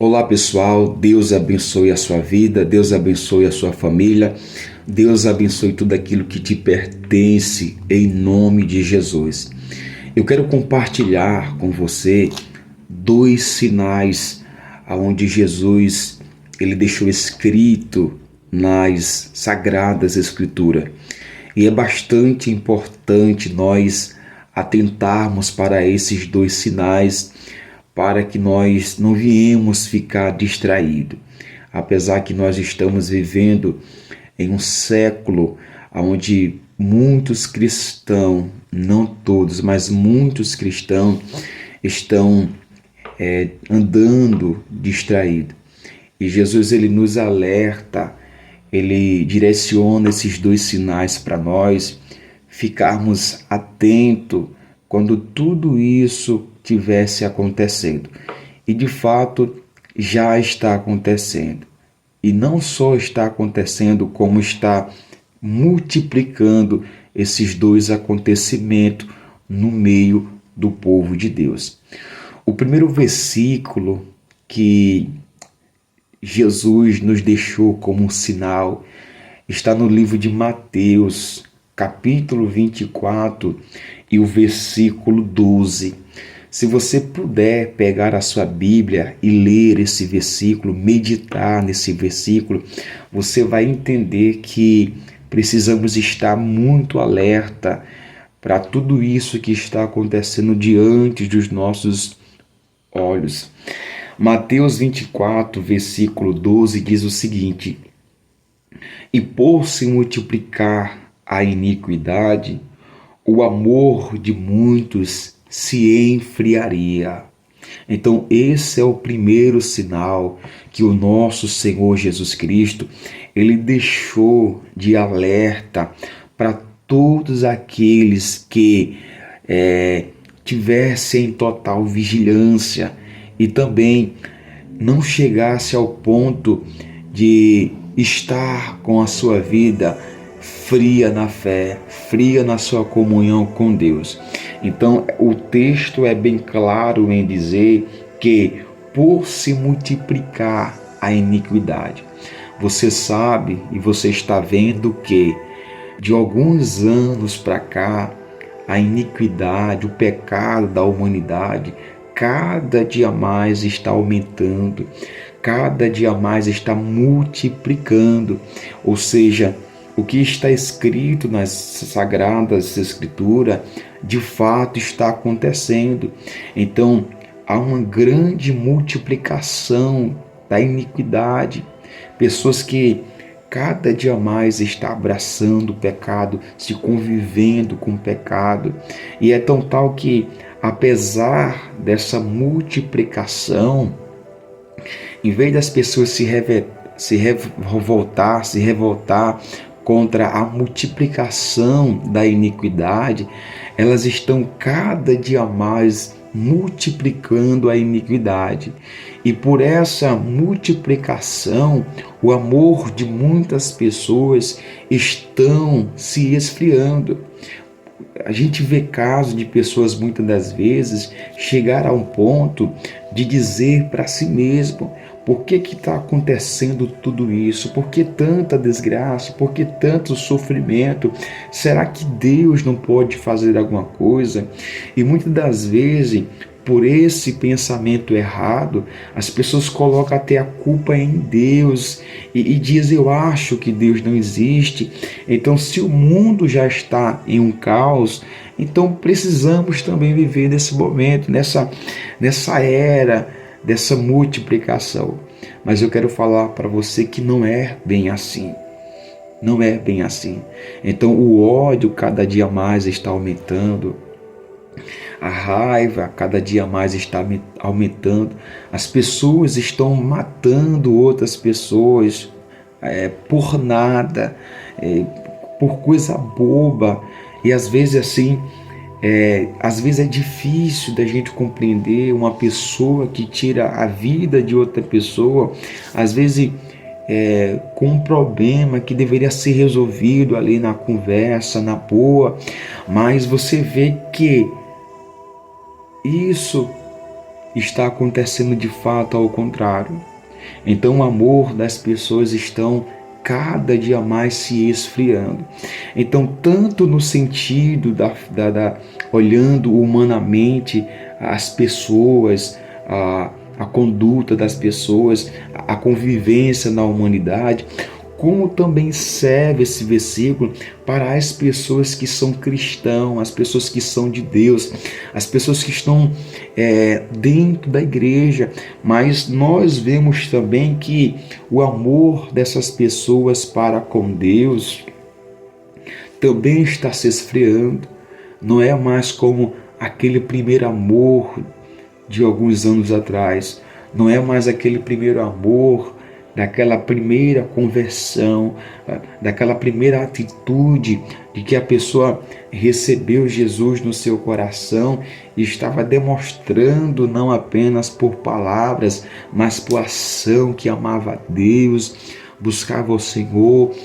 Olá pessoal, Deus abençoe a sua vida, Deus abençoe a sua família, Deus abençoe tudo aquilo que te pertence em nome de Jesus. Eu quero compartilhar com você dois sinais aonde Jesus ele deixou escrito nas Sagradas Escrituras. E é bastante importante nós atentarmos para esses dois sinais para que nós não viemos ficar distraídos. Apesar que nós estamos vivendo em um século onde muitos cristãos, não todos, mas muitos cristãos estão andando distraídos. E Jesus ele nos alerta, ele direciona esses dois sinais para nós ficarmos atentos quando tudo isso tivesse acontecendo. E de fato já está acontecendo. E não só está acontecendo, como está multiplicando esses dois acontecimentos no meio do povo de Deus. O primeiro versículo que Jesus nos deixou como um sinal está no livro de Mateus, capítulo 24 e o versículo 12. Se você puder pegar a sua Bíblia e ler esse versículo, meditar nesse versículo, você vai entender que precisamos estar muito alerta para tudo isso que está acontecendo diante dos nossos olhos. Mateus 24, versículo 12 diz o seguinte: E por se multiplicar a iniquidade, o amor de muitos se enfriaria. Então esse é o primeiro sinal que o nosso Senhor Jesus Cristo ele deixou de alerta para todos aqueles que tivessem total vigilância e também não chegasse ao ponto de estar com a sua vida fria na fé, fria na sua comunhão com Deus. Então o texto é bem claro em dizer que por se multiplicar a iniquidade, você sabe e você está vendo que de alguns anos para cá a iniquidade, o pecado da humanidade cada dia mais está aumentando, cada dia mais está multiplicando, ou seja, o que está escrito nas Sagradas Escrituras de fato está acontecendo. Então há uma grande multiplicação da iniquidade, pessoas que cada dia mais está abraçando o pecado, se convivendo com o pecado, e é tão tal que apesar dessa multiplicação, em vez das pessoas se revoltar contra a multiplicação da iniquidade, elas estão cada dia mais multiplicando a iniquidade. E por essa multiplicação, o amor de muitas pessoas estão se esfriando. A gente vê casos de pessoas muitas das vezes chegar a um ponto de dizer para si mesmo: por que está acontecendo tudo isso? Por que tanta desgraça? Por que tanto sofrimento? Será que Deus não pode fazer alguma coisa? E muitas das vezes, por esse pensamento errado, as pessoas colocam até a culpa em Deus e dizem: eu acho que Deus não existe. Então, se o mundo já está em um caos, então precisamos também viver nesse momento, nessa era dessa multiplicação. Mas eu quero falar para você que não é bem assim. Não é bem assim. Então o ódio cada dia mais está aumentando. A raiva cada dia mais está aumentando. As pessoas estão matando outras pessoas por nada, por coisa boba. E às vezes assim, às vezes é difícil da gente compreender uma pessoa que tira a vida de outra pessoa, às vezes com um problema que deveria ser resolvido ali na conversa, na boa, mas você vê que isso está acontecendo de fato ao contrário. Então o amor das pessoas estão cada dia mais se esfriando. Então, tanto no sentido olhando humanamente as pessoas, a conduta das pessoas, a convivência na humanidade, como também serve esse versículo para as pessoas que são cristãos, as pessoas que são de Deus, as pessoas que estão dentro da igreja. Mas nós vemos também que o amor dessas pessoas para com Deus também está se esfriando. Não é mais como aquele primeiro amor de alguns anos atrás. Não é mais aquele primeiro amor, daquela primeira conversão, daquela primeira atitude de que a pessoa recebeu Jesus no seu coração e estava demonstrando não apenas por palavras, mas por ação que amava a Deus, buscava o Senhor,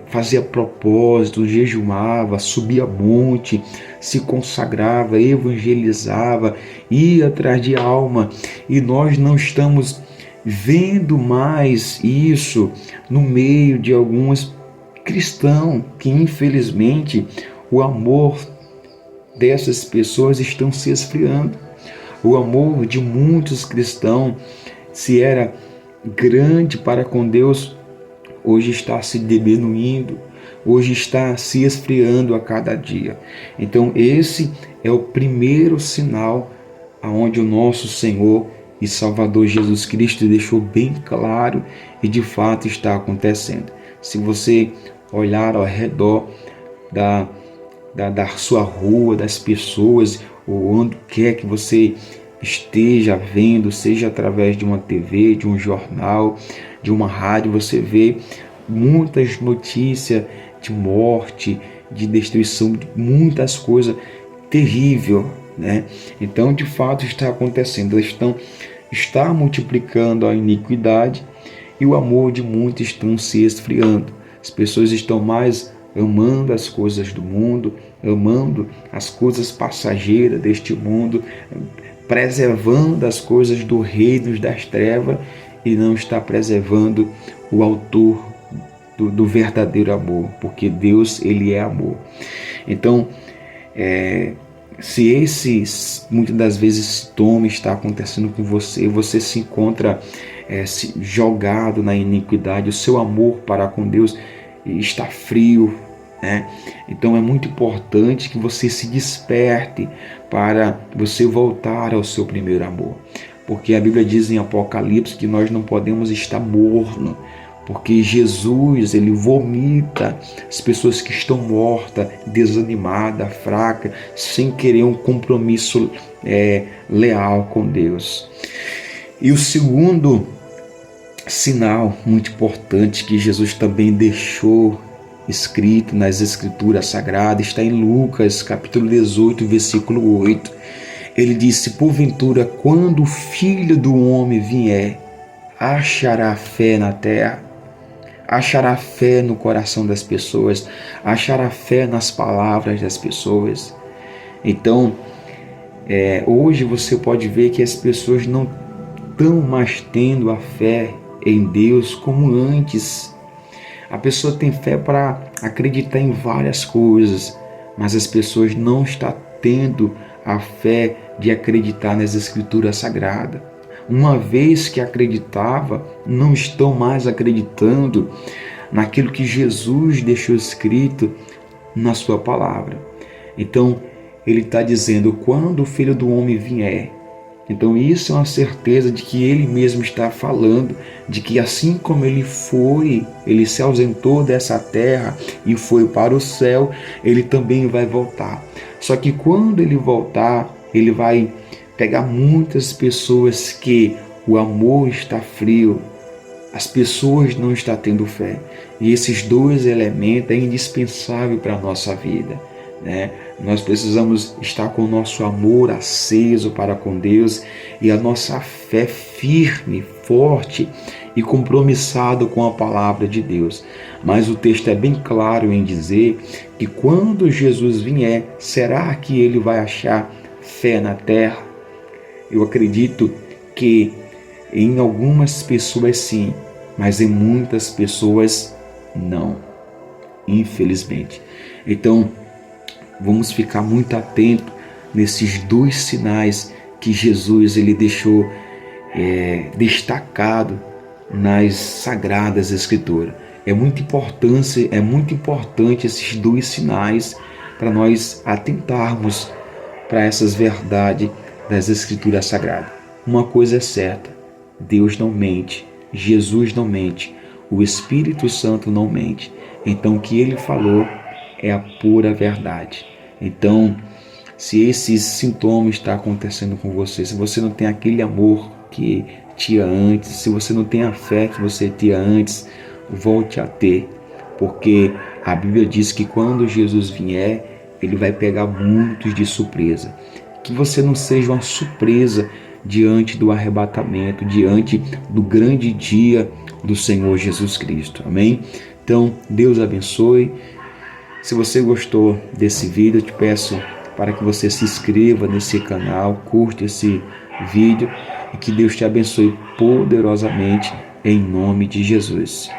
fazia propósito, jejuava, subia monte, se consagrava, evangelizava, ia atrás de alma. E nós não estamos vendo mais isso no meio de alguns cristãos que, infelizmente, o amor dessas pessoas estão se esfriando. O amor de muitos cristãos, se era grande para com Deus, hoje está se diminuindo, hoje está se esfriando a cada dia. Então esse é o primeiro sinal aonde o nosso Senhor e Salvador Jesus Cristo deixou bem claro e de fato está acontecendo. Se você olhar ao redor da sua rua, das pessoas, ou onde quer que você esteja vendo, seja através de uma TV, de um jornal, de uma rádio, você vê muitas notícias de morte, de destruição, de muitas coisas terríveis, né? Então, de fato, está acontecendo. Está multiplicando a iniquidade e o amor de muitos estão se esfriando. As pessoas estão mais amando as coisas do mundo, amando as coisas passageiras deste mundo, preservando as coisas do reino das trevas e não está preservando o autor do verdadeiro amor, porque Deus, ele é amor. Então, se muitas das vezes esse sintoma está acontecendo com você, você se encontra jogado na iniquidade, o seu amor para com Deus está frio, né? Então é muito importante que você se desperte para você voltar ao seu primeiro amor, porque a Bíblia diz em Apocalipse que nós não podemos estar mornos, porque Jesus, ele vomita as pessoas que estão mortas, desanimadas, fracas, sem querer um compromisso leal com Deus. E o segundo sinal muito importante que Jesus também deixou escrito nas Escrituras Sagradas está em Lucas, capítulo 18, versículo 8. Ele disse: porventura, quando o Filho do Homem vier, achará fé na terra? Achará fé no coração das pessoas? Achará fé nas palavras das pessoas? Então, hoje você pode ver que as pessoas não estão mais tendo a fé em Deus como antes. A pessoa tem fé para acreditar em várias coisas, mas as pessoas não estão tendo a fé de acreditar nas Escrituras Sagradas. Uma vez que acreditava, não estão mais acreditando naquilo que Jesus deixou escrito na sua palavra. Então, ele está dizendo, quando o Filho do Homem vier. Então, isso é uma certeza de que ele mesmo está falando, de que assim como ele se ausentou dessa terra e foi para o céu, ele também vai voltar. Só que quando ele voltar, ele vai pegar muitas pessoas que o amor está frio, as pessoas não estão tendo fé. E esses dois elementos é indispensável para a nossa vida, né? Nós precisamos estar com o nosso amor aceso para com Deus e a nossa fé firme, forte e compromissado com a palavra de Deus. Mas o texto é bem claro em dizer que quando Jesus vier, será que ele vai achar fé na terra? Eu acredito que em algumas pessoas sim, mas em muitas pessoas não, infelizmente. Então, vamos ficar muito atento nesses dois sinais que Jesus ele deixou destacado nas Sagradas Escrituras. É muito importante esses dois sinais para nós atentarmos para essas verdades das Escrituras Sagradas. Uma coisa é certa: Deus não mente, Jesus não mente, o Espírito Santo não mente. Então, o que ele falou é a pura verdade. Então, se esses sintomas estão acontecendo com você, se você não tem aquele amor que tinha antes, se você não tem a fé que você tinha antes, volte a ter, porque a Bíblia diz que quando Jesus vier, ele vai pegar muitos de surpresa. Que você não seja uma surpresa diante do arrebatamento, diante do grande dia do Senhor Jesus Cristo. Amém? Então, Deus abençoe. Se você gostou desse vídeo, eu te peço para que você se inscreva nesse canal, curte esse vídeo e que Deus te abençoe poderosamente em nome de Jesus.